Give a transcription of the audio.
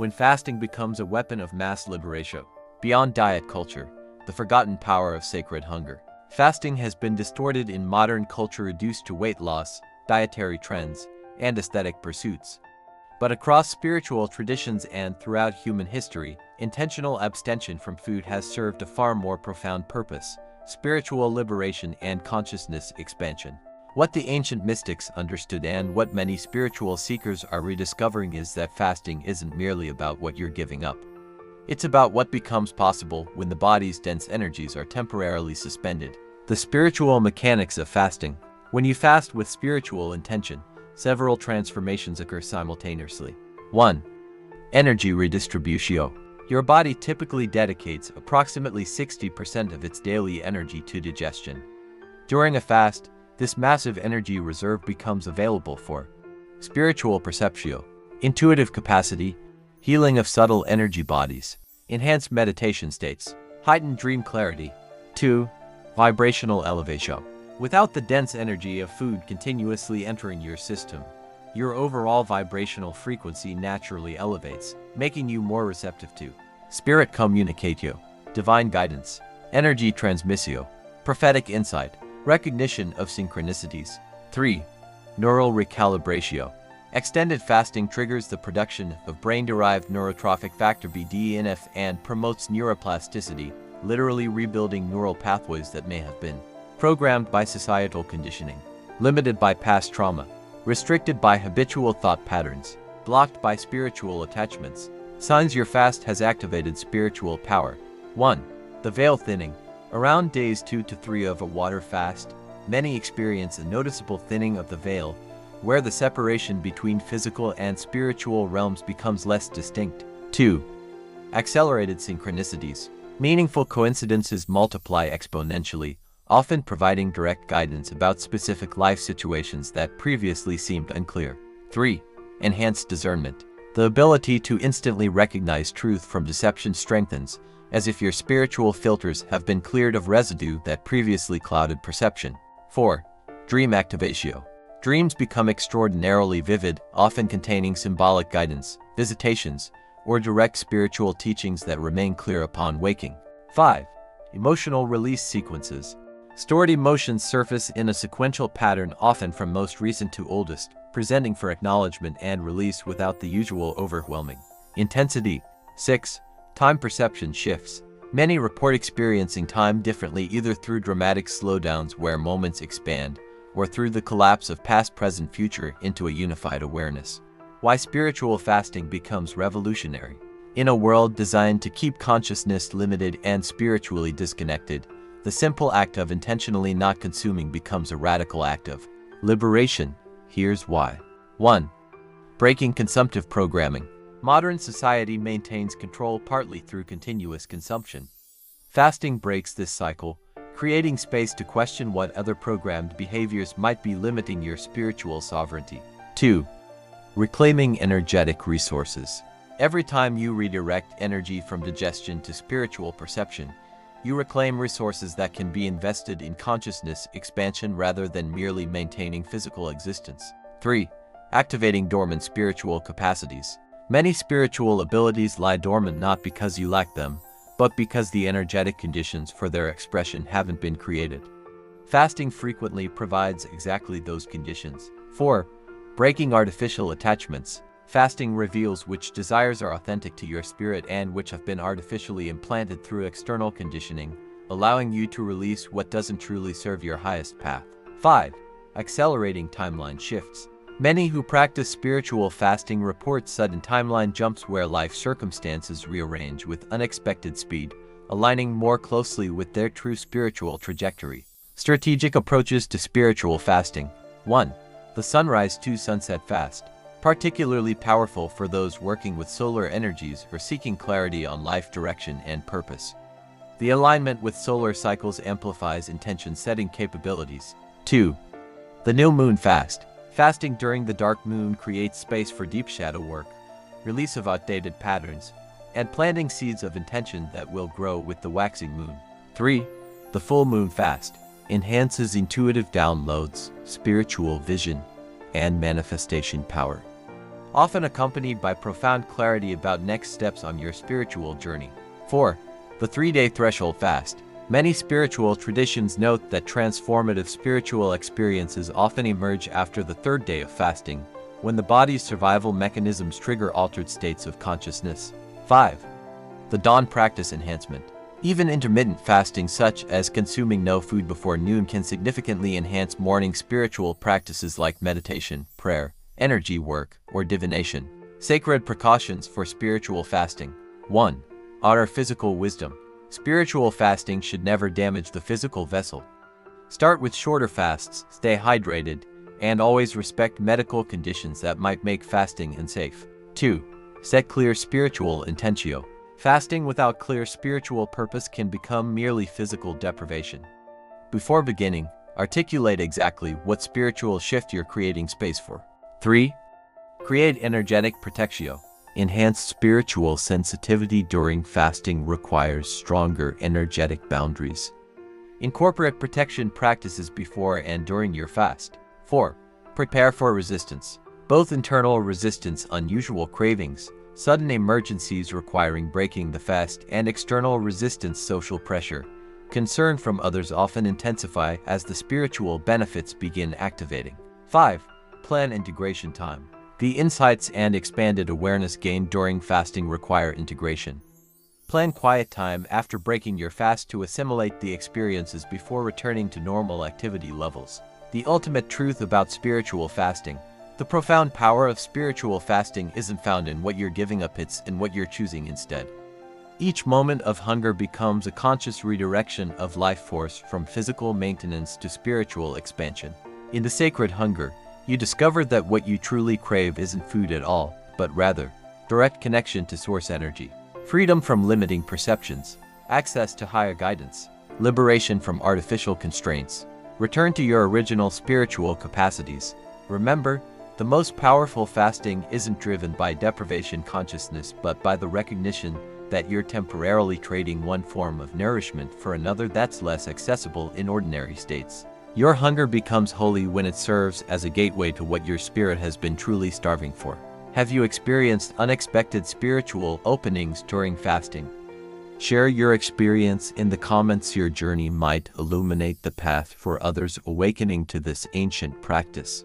when fasting becomes a weapon of mass liberation. Beyond diet culture, the forgotten power of sacred hunger. Fasting has been distorted in modern culture, reduced to weight loss, dietary trends, and aesthetic pursuits. But across spiritual traditions and throughout human history, intentional abstention from food has served a far more profound purpose: spiritual liberation and consciousness expansion. What the ancient mystics understood and what many spiritual seekers are rediscovering is that fasting isn't merely about what you're giving up. It's about what becomes possible when the body's dense energies are temporarily suspended. The spiritual mechanics of fasting. When you fast with spiritual intention, several transformations occur simultaneously. 1. Energy redistribution. Your body typically dedicates approximately 60% of its daily energy to digestion. During a fast, this massive energy reserve becomes available for spiritual perception, intuitive capacity, healing of subtle energy bodies, enhanced meditation states, heightened dream clarity. 2. Vibrational elevation. Without the dense energy of food continuously entering your system, your overall vibrational frequency naturally elevates, making you more receptive to spirit communicatio, divine guidance, energy transmissio, prophetic insight, recognition of synchronicities. 3. Neural recalibratio. Extended fasting triggers the production of brain-derived neurotrophic factor BDNF and promotes neuroplasticity, literally rebuilding neural pathways that may have been programmed by societal conditioning, limited by past trauma, restricted by habitual thought patterns, blocked by spiritual attachments. Signs your fast has activated spiritual power. 1. The veil thinning. Around days 2 to 3 of a water fast, many experience a noticeable thinning of the veil, where the separation between physical and spiritual realms becomes less distinct. 2. Accelerated synchronicities. Meaningful coincidences multiply exponentially, often providing direct guidance about specific life situations that previously seemed unclear. 3. Enhanced discernment. The ability to instantly recognize truth from deception strengthens, as if your spiritual filters have been cleared of residue that previously clouded perception. 4. Dream activation. Dreams become extraordinarily vivid, often containing symbolic guidance, visitations, or direct spiritual teachings that remain clear upon waking. 5. Emotional release sequences. Stored emotions surface in a sequential pattern, often from most recent to oldest, presenting for acknowledgement and release without the usual overwhelming intensity. 6. Time perception shifts. Many report experiencing time differently, either through dramatic slowdowns where moments expand, or through the collapse of past, present, future into a unified awareness. Why spiritual fasting becomes revolutionary. In a world designed to keep consciousness limited and spiritually disconnected, the simple act of intentionally not consuming becomes a radical act of liberation. Here's why. 1. Breaking consumptive programming. Modern society maintains control partly through continuous consumption. Fasting breaks this cycle, creating space to question what other programmed behaviors might be limiting your spiritual sovereignty. 2. Reclaiming energetic resources. Every time you redirect energy from digestion to spiritual perception, you reclaim resources that can be invested in consciousness expansion rather than merely maintaining physical existence. 3. Activating dormant spiritual capacities. Many spiritual abilities lie dormant not because you lack them, but because the energetic conditions for their expression haven't been created. Fasting frequently provides exactly those conditions. 4. Breaking artificial attachments. Fasting reveals which desires are authentic to your spirit and which have been artificially implanted through external conditioning, allowing you to release what doesn't truly serve your highest path. 5. Accelerating timeline shifts. Many who practice spiritual fasting report sudden timeline jumps where life circumstances rearrange with unexpected speed, aligning more closely with their true spiritual trajectory. Strategic approaches to spiritual fasting. 1. The sunrise to sunset fast. Particularly powerful for those working with solar energies or seeking clarity on life direction and purpose. The alignment with solar cycles amplifies intention-setting capabilities. 2. The new moon fast. Fasting during the dark moon creates space for deep shadow work, release of outdated patterns, and planting seeds of intention that will grow with the waxing moon. 3. The full moon fast. Enhances intuitive downloads, spiritual vision, and manifestation power. often accompanied by profound clarity about next steps on your spiritual journey. 4. The 3-day threshold fast. Many spiritual traditions note that transformative spiritual experiences often emerge after the 3rd day of fasting, when the body's survival mechanisms trigger altered states of consciousness. 5. The dawn practice enhancement. Even intermittent fasting such as consuming no food before noon can significantly enhance morning spiritual practices like meditation, prayer, energy work, or divination. Sacred precautions for spiritual fasting. 1. Honor physical wisdom. Spiritual fasting should never damage the physical vessel. Start with shorter fasts, stay hydrated, and always respect medical conditions that might make fasting unsafe. 2. Set clear spiritual intentio. Fasting without clear spiritual purpose can become merely physical deprivation. Before beginning, articulate exactly what spiritual shift you're creating space for. 3. Create energetic protectio. Enhanced spiritual sensitivity during fasting requires stronger energetic boundaries. Incorporate protection practices before and during your fast. 4. Prepare for resistance. Both internal resistance, unusual cravings, sudden emergencies requiring breaking the fast, and external resistance, social pressure, concern from others often intensify as the spiritual benefits begin activating. 5. Plan integration time. The insights and expanded awareness gained during fasting require integration. Plan quiet time after breaking your fast to assimilate the experiences before returning to normal activity levels. The ultimate truth about spiritual fasting. The profound power of spiritual fasting isn't found in what you're giving up, it's in what you're choosing instead. Each moment of hunger becomes a conscious redirection of life force from physical maintenance to spiritual expansion. In the sacred hunger, you discover that what you truly crave isn't food at all, but rather, direct connection to source energy. Freedom from limiting perceptions, access to higher guidance, liberation from artificial constraints. Return to your original spiritual capacities. Remember, the most powerful fasting isn't driven by deprivation consciousness, but by the recognition that you're temporarily trading one form of nourishment for another that's less accessible in ordinary states. Your hunger becomes holy when it serves as a gateway to what your spirit has been truly starving for. Have you experienced unexpected spiritual openings during fasting? Share your experience in the comments. Your journey might illuminate the path for others awakening to this ancient practice.